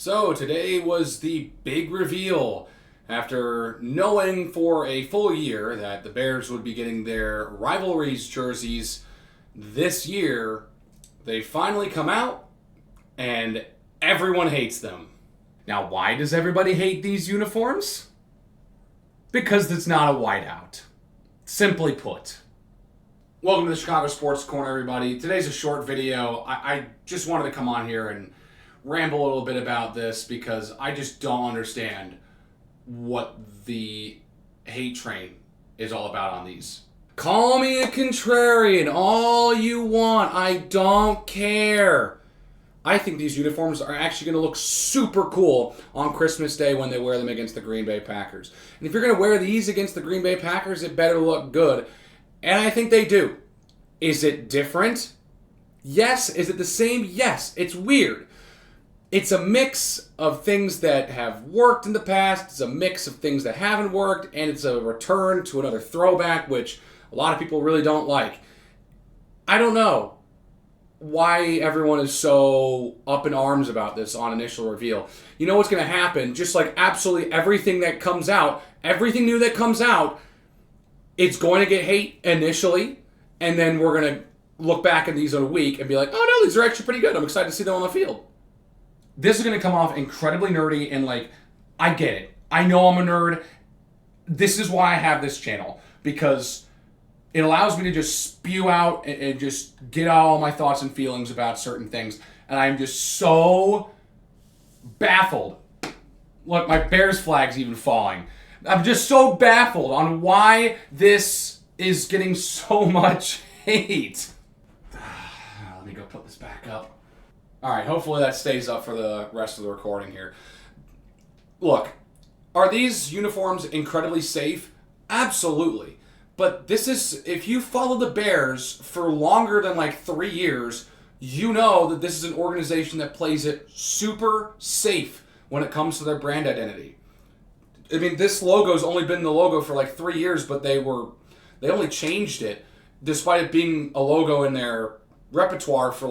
So today was the big reveal. After knowing for a full year that the Bears would be getting their Rivalries jerseys this year, they finally come out and everyone hates them. Now, why does everybody hate these uniforms? Because it's not a whiteout. Simply put. Welcome to the Chicago Sports Corner, everybody. Today's a short video. I just wanted to come on here and ramble a little bit about this because I just don't understand what the hate train is all about on these. Call me a contrarian all you want. I don't care. I think these uniforms are actually going to look super cool on Christmas Day when they wear them against the Green Bay Packers. And if you're going to wear these against the Green Bay Packers, it better look good. And I think they do. Is it different? Yes. Is it the same? Yes. It's weird. It's a mix of things that have worked in the past, it's a mix of things that haven't worked, and it's a return to another throwback, which a lot of people really don't like. I don't know why everyone is so up in arms about this on initial reveal. You know what's going to happen? Just like absolutely everything that comes out, everything new that comes out, it's going to get hate initially, and then we're going to look back at these in a week and be like, oh no, these are actually pretty good. I'm excited to see them on the field. This is going to come off incredibly nerdy and I get it. I know I'm a nerd. This is why I have this channel, because it allows me to just spew out and just get out all my thoughts and feelings about certain things. And I'm just so baffled. Look, my Bears flag's even falling. I'm just so baffled on why this is getting so much hate. Let me go put this back up. All right, hopefully that stays up for the rest of the recording here. Look, are these uniforms incredibly safe? Absolutely. But this is, if you follow the Bears for longer than 3 years, you know that this is an organization that plays it super safe when it comes to their brand identity. I mean, this logo's only been the logo for 3 years, but they only changed it despite it being a logo in their repertoire for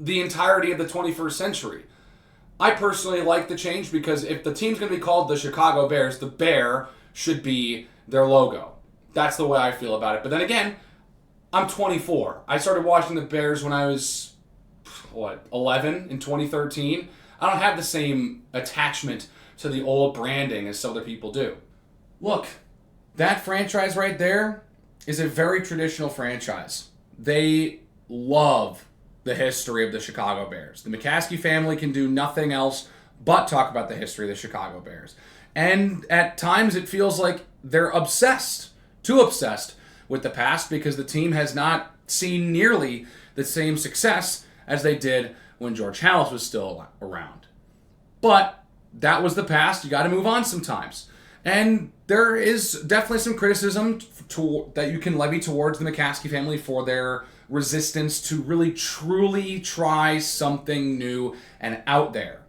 the entirety of the 21st century. I personally like the change because if the team's going to be called the Chicago Bears, the bear should be their logo. That's the way I feel about it. But then again, I'm 24. I started watching the Bears when I was, 11 in 2013. I don't have the same attachment to the old branding as some other people do. Look, that franchise right there is a very traditional franchise. They love the history of the Chicago Bears. The McCaskey family can do nothing else but talk about the history of the Chicago Bears. And at times it feels like they're obsessed, too obsessed with the past, because the team has not seen nearly the same success as they did when George Halas was still around. But that was the past. You got to move on sometimes. And there is definitely some criticism that you can levy towards the McCaskey family for their resistance to really truly try something new and out there.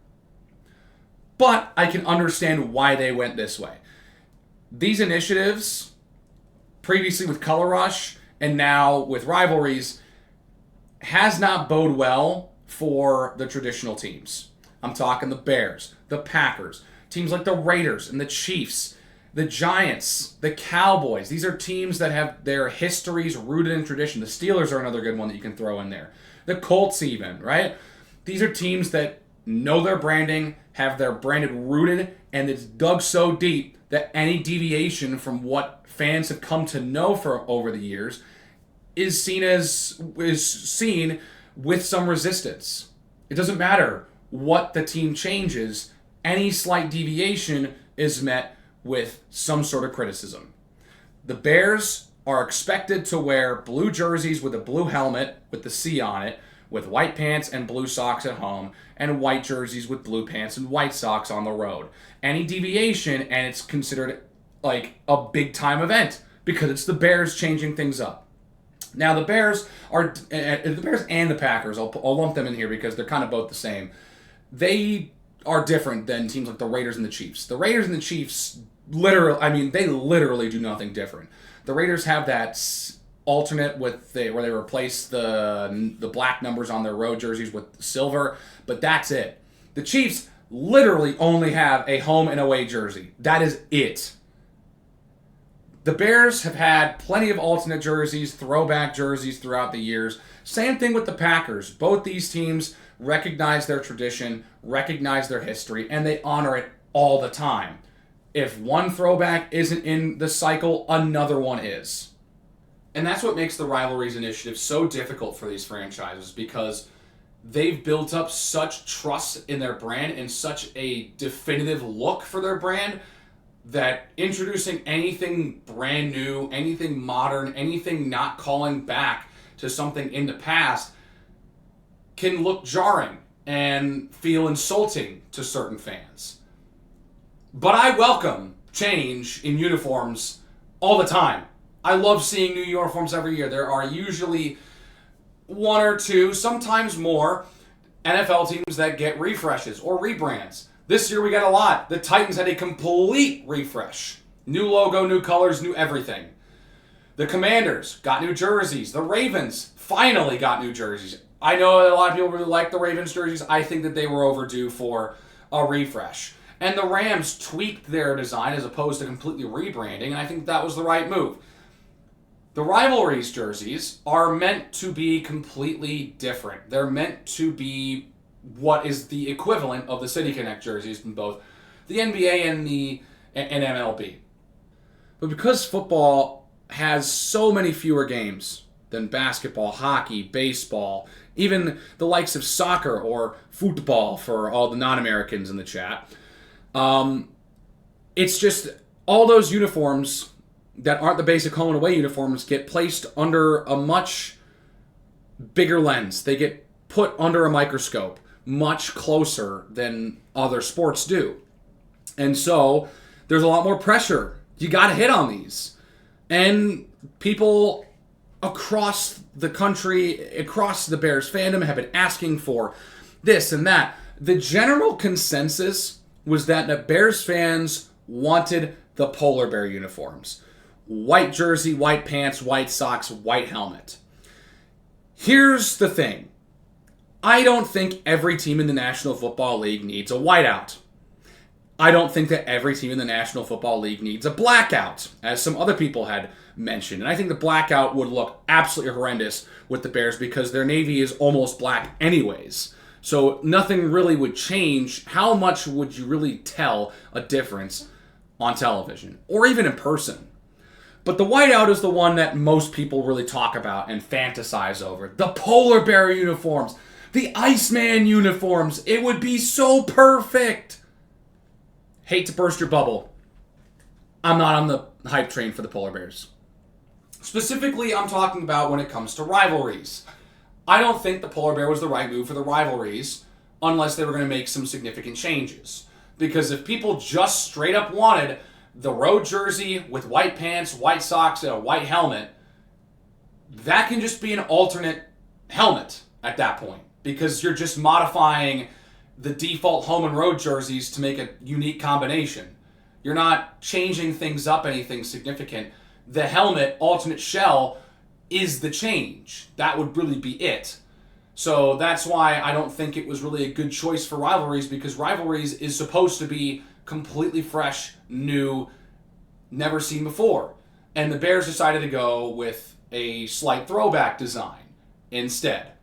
But I can understand why they went this way. These initiatives, previously with Color Rush and now with Rivalries, has not bode well for the traditional teams. I'm talking the Bears, the Packers, teams like the Raiders and the Chiefs, the Giants, the Cowboys. These are teams that have their histories rooted in tradition. The Steelers are another good one that you can throw in there. The Colts even, right? These are teams that know their branding, have their branded rooted, and it's dug so deep that any deviation from what fans have come to know for over the years is seen with some resistance. It doesn't matter what the team changes, any slight deviation is met with some sort of criticism. The Bears are expected to wear blue jerseys with a blue helmet with the C on it, with white pants and blue socks at home, and white jerseys with blue pants and white socks on the road. Any deviation, and it's considered a big time event because it's the Bears changing things up. Now the Bears and the Packers, I'll lump them in here because they're kind of both the same. They are different than teams like the Raiders and the Chiefs. The Raiders and the Chiefs they literally do nothing different. The Raiders have that alternate where they replace the black numbers on their road jerseys with silver, but that's it. The Chiefs literally only have a home and away jersey. That is it. The Bears have had plenty of alternate jerseys, throwback jerseys throughout the years. Same thing with the Packers. Both these teams recognize their tradition, recognize their history, and they honor it all the time. If one throwback isn't in the cycle, another one is. And that's what makes the Rivalries initiative so difficult for these franchises, because they've built up such trust in their brand and such a definitive look for their brand that introducing anything brand new, anything modern, anything not calling back to something in the past can look jarring and feel insulting to certain fans. But I welcome change in uniforms all the time. I love seeing new uniforms every year. There are usually one or two, sometimes more, NFL teams that get refreshes or rebrands. This year we got a lot. The Titans had a complete refresh. New logo, new colors, new everything. The Commanders got new jerseys. The Ravens finally got new jerseys. I know a lot of people really like the Ravens jerseys. I think that they were overdue for a refresh. And the Rams tweaked their design as opposed to completely rebranding, and I think that was the right move. The Rivalries jerseys are meant to be completely different. They're meant to be what is the equivalent of the City Connect jerseys in both the NBA and MLB. But because football has so many fewer games than basketball, hockey, baseball, even the likes of soccer or football for all the non-Americans in the chat, it's just all those uniforms that aren't the basic home and away uniforms get placed under a much bigger lens. They get put under a microscope much closer than other sports do. And so there's a lot more pressure. You got to hit on these. And people across the country, across the Bears fandom, have been asking for this and that. The general consensus was that the Bears fans wanted the polar bear uniforms. White jersey, white pants, white socks, white helmet. Here's the thing. I don't think every team in the National Football League needs a whiteout. I don't think that every team in the National Football League needs a blackout, as some other people had mentioned. And I think the blackout would look absolutely horrendous with the Bears because their navy is almost black anyways. So nothing really would change. How much would you really tell a difference on television or even in person? But the whiteout is the one that most people really talk about and fantasize over. The polar bear uniforms, the Iceman uniforms. It would be so perfect. Hate to burst your bubble. I'm not on the hype train for the polar bears. Specifically, I'm talking about when it comes to rivalries. I don't think the polar bear was the right move for the rivalries unless they were going to make some significant changes. Because if people just straight up wanted the road jersey with white pants, white socks, and a white helmet, that can just be an alternate helmet at that point. Because you're just modifying the default home and road jerseys to make a unique combination. You're not changing things up anything significant. The helmet, alternate shell, is the change. That would really be it. So that's why I don't think it was really a good choice for Rivalries, because Rivalries is supposed to be completely fresh, new, never seen before. And the Bears decided to go with a slight throwback design instead.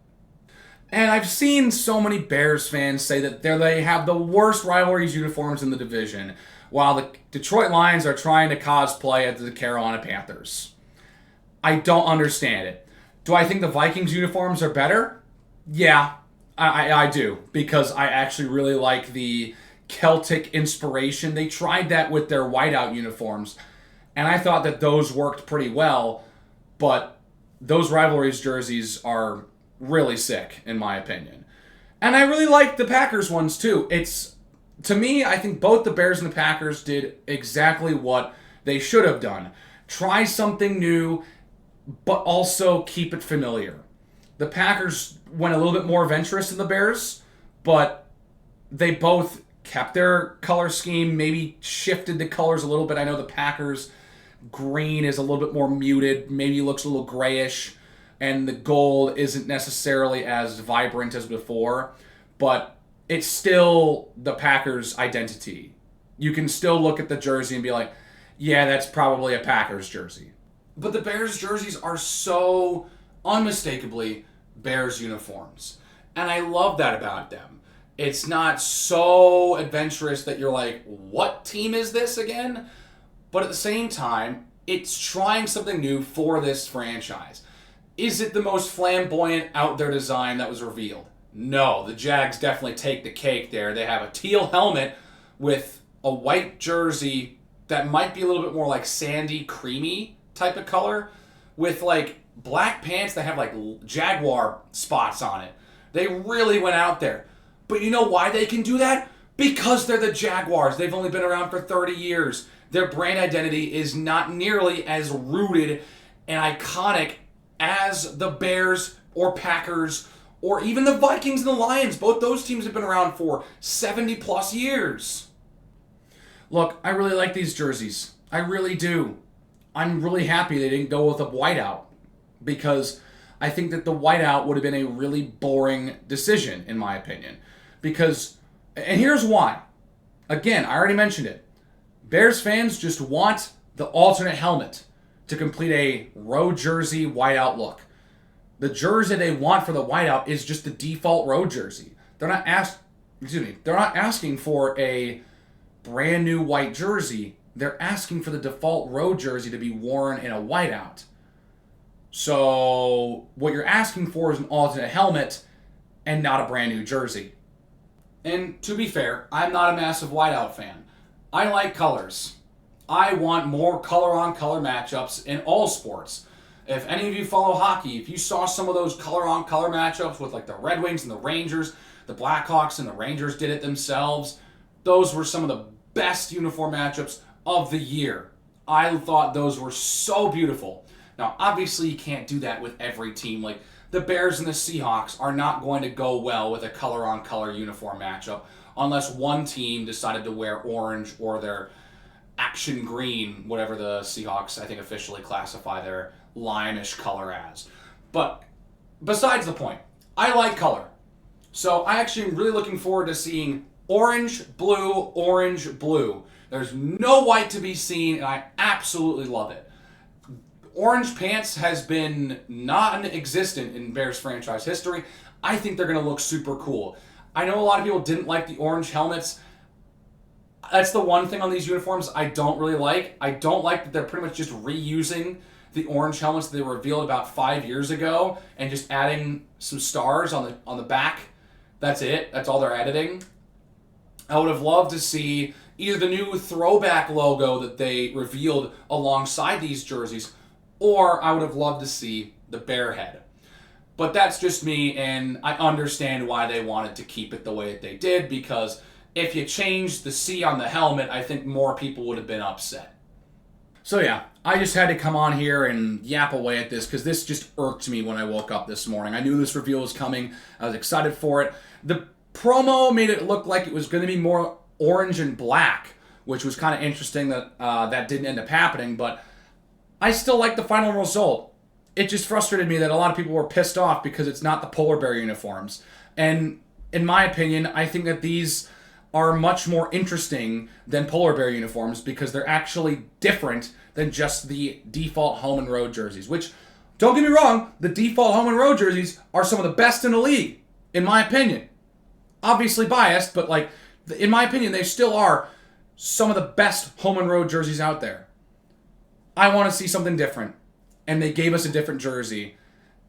And I've seen so many Bears fans say that they have the worst Rivalries uniforms in the division, while the Detroit Lions are trying to cosplay as the Carolina Panthers. I don't understand it. Do I think the Vikings uniforms are better? Yeah, I do, because I actually really like the Celtic inspiration. They tried that with their whiteout uniforms, and I thought that those worked pretty well, but those Rivalries jerseys are really sick, in my opinion. And I really like the Packers ones, too. To me, I think both the Bears and the Packers did exactly what they should have done. Try something new, but also keep it familiar. The Packers went a little bit more adventurous than the Bears, but they both kept their color scheme, maybe shifted the colors a little bit. I know the Packers green is a little bit more muted, maybe looks a little grayish, and the gold isn't necessarily as vibrant as before, but it's still the Packers' identity. You can still look at the jersey and be like, yeah, that's probably a Packers jersey. But the Bears jerseys are so unmistakably Bears uniforms. And I love that about them. It's not so adventurous that you're like, what team is this again? But at the same time, it's trying something new for this franchise. Is it the most flamboyant out there design that was revealed? No, the Jags definitely take the cake there. They have a teal helmet with a white jersey that might be a little bit more like sandy, creamy type of color with like black pants that have like Jaguar spots on it. They really went out there. But you know why they can do that? Because they're the Jaguars. They've only been around for 30 years. Their brand identity is not nearly as rooted and iconic as the Bears or Packers or even the Vikings and the Lions. Both those teams have been around for 70 plus years. Look, I really like these jerseys. I really do. I'm really happy they didn't go with a whiteout because I think that the whiteout would have been a really boring decision, in my opinion. And here's why. Again, I already mentioned it. Bears fans just want the alternate helmet to complete a road jersey whiteout look. The jersey they want for the whiteout is just the default road jersey. They're not asking for a brand new white jersey. They're asking for the default road jersey to be worn in a whiteout. So what you're asking for is an alternate helmet and not a brand new jersey. And to be fair, I'm not a massive whiteout fan. I like colors. I want more color-on-color matchups in all sports. If any of you follow hockey, if you saw some of those color-on-color matchups with like the Red Wings and the Rangers, the Blackhawks and the Rangers did it themselves, those were some of the best uniform matchups of the year. I thought those were so beautiful. Now, obviously, you can't do that with every team. Like, the Bears and the Seahawks are not going to go well with a color-on-color uniform matchup unless one team decided to wear orange or their action green, whatever the Seahawks, I think, officially classify their lime-ish color as. But besides the point, I like color. So I actually am really looking forward to seeing orange, blue. There's no white to be seen, and I absolutely love it. Orange pants has been non-existent in Bears franchise history. I think they're going to look super cool. I know a lot of people didn't like the orange helmets. That's the one thing on these uniforms I don't really like. I don't like that they're pretty much just reusing the orange helmets that they revealed about 5 years ago and just adding some stars on the back. That's it. That's all they're editing. I would have loved to see either the new throwback logo that they revealed alongside these jerseys, or I would have loved to see the bear head. But that's just me, and I understand why they wanted to keep it the way that they did, because if you changed the C on the helmet, I think more people would have been upset. So yeah, I just had to come on here and yap away at this, because this just irked me when I woke up this morning. I knew this reveal was coming. I was excited for it. The promo made it look like it was going to be more orange and black, which was kind of interesting that that didn't end up happening, but I still like the final result. It just frustrated me that a lot of people were pissed off because it's not the polar bear uniforms. And in my opinion, I think that these are much more interesting than polar bear uniforms because they're actually different than just the default home and road jerseys, which, don't get me wrong, the default home and road jerseys are some of the best in the league, in my opinion. Obviously biased, but like, in my opinion, they still are some of the best home and road jerseys out there. I want to see something different. And they gave us a different jersey.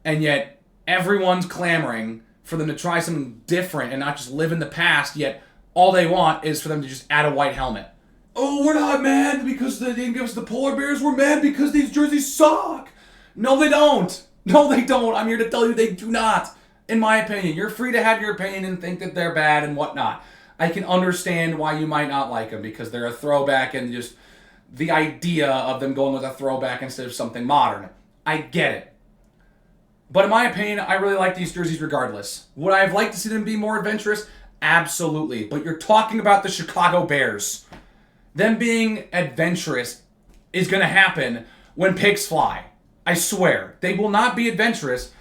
And yet, everyone's clamoring for them to try something different and not just live in the past, yet all they want is for them to just add a white helmet. Oh, we're not mad because they didn't give us the polar bears. We're mad because these jerseys suck. No, they don't. No, they don't. I'm here to tell you they do not. In my opinion. You're free to have your opinion and think that they're bad and whatnot. I can understand why you might not like them because they're a throwback and just the idea of them going with a throwback instead of something modern. I get it. But in my opinion, I really like these jerseys regardless. Would I have liked to see them be more adventurous? Absolutely. But you're talking about the Chicago Bears. Them being adventurous is going to happen when pigs fly. I swear. They will not be adventurous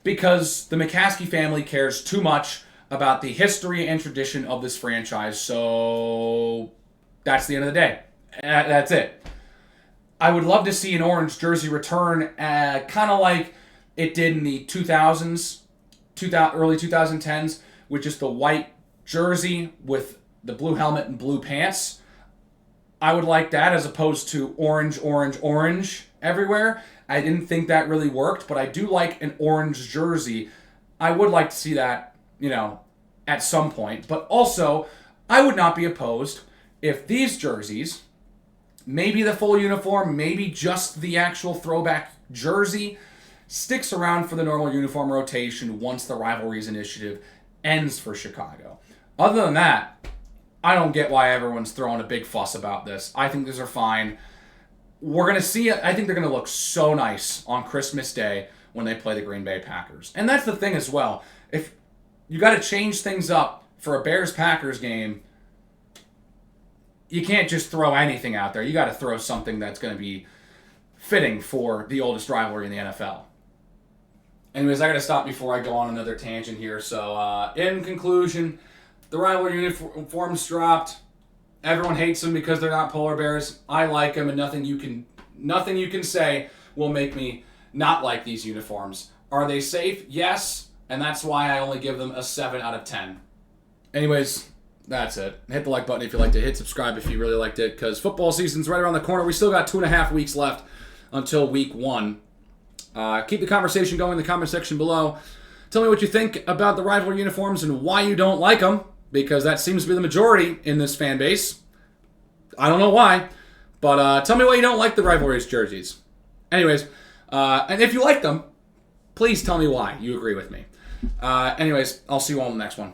because the McCaskey family cares too much about the history and tradition of this franchise. So that's the end of the day. That's it. I would love to see an orange jersey return, kind of like it did in the 2000s, early 2010s, with just the white jersey with the blue helmet and blue pants. I would like that as opposed to orange, orange, orange everywhere. I didn't think that really worked, but I do like an orange jersey. I would like to see that, at some point. But also, I would not be opposed if these jerseys, maybe the full uniform, maybe just the actual throwback jersey, sticks around for the normal uniform rotation once the Rivalries initiative ends for Chicago. Other than that, I don't get why everyone's throwing a big fuss about this. I think these are fine. We're going to see it. I think they're going to look so nice on Christmas Day when they play the Green Bay Packers. And that's the thing as well. If you got to change things up for a Bears-Packers game, you can't just throw anything out there. You got to throw something that's going to be fitting for the oldest rivalry in the NFL. Anyways, I got to stop before I go on another tangent here. So, in conclusion, the rivalry uniforms dropped. Everyone hates them because they're not polar bears. I like them, and nothing you can say will make me not like these uniforms. Are they safe? Yes, and that's why I only give them a 7 out of 10. Anyways, that's it. Hit the like button if you liked it. Hit subscribe if you really liked it, because football season's right around the corner. We still got 2.5 weeks left until week 1. Keep the conversation going in the comment section below. Tell me what you think about the rivalry uniforms and why you don't like them, because that seems to be the majority in this fan base. I don't know why, but tell me why you don't like the Rivalries jerseys. Anyways, and if you like them, please tell me why you agree with me. Anyways, I'll see you all in the next one.